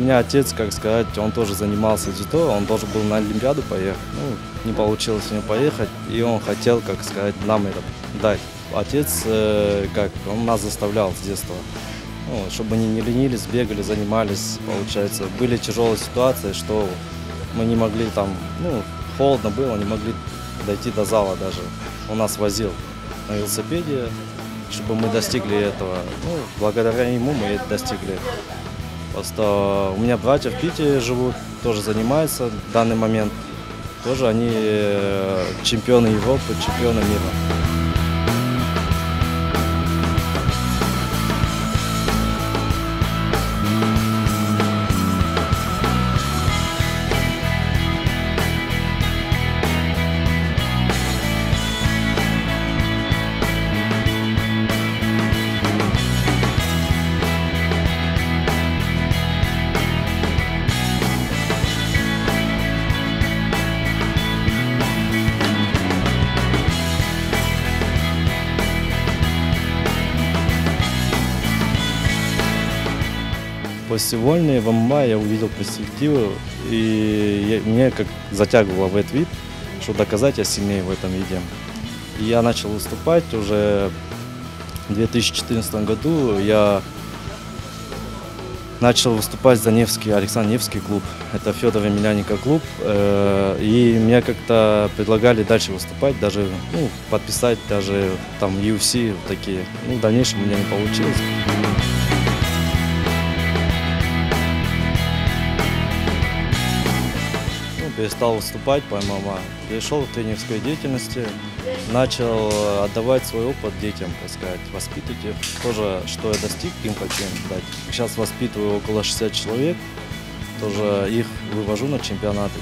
меня отец, как сказать, он тоже занимался дзюдо, он должен был на Олимпиаду поехать. Ну, не получилось у него поехать, и он хотел, как сказать, нам это дать. Отец, он нас заставлял с детства, ну, чтобы они не ленились, бегали, занимались, получается. Были тяжелые ситуации, что мы не могли там, ну, холодно было, не могли дойти до зала даже. Он нас возил на велосипеде, чтобы мы достигли этого. Ну, благодаря ему мы это достигли. Просто у меня братья в Питере живут, тоже занимаются в данный момент. Тоже они чемпионы Европы, чемпионы мира. После войны в ММА я увидел перспективу, и мне как затягивало в этот вид, что доказать я сильнее в этом виде. И я начал выступать уже в 2014 году. Я начал выступать за Невский, Александр Невский клуб. Это Федор Емельяненко клуб. И мне как-то предлагали дальше выступать, даже подписать даже там UFC такие. Ну, в дальнейшем у меня не получилось. Перестал выступать по ММА, перешел к тренерской деятельности, начал отдавать свой опыт детям, так сказать, воспитывать их. Тоже, что я достиг, им хотим дать. Сейчас воспитываю около 60 человек, тоже их вывожу на чемпионаты.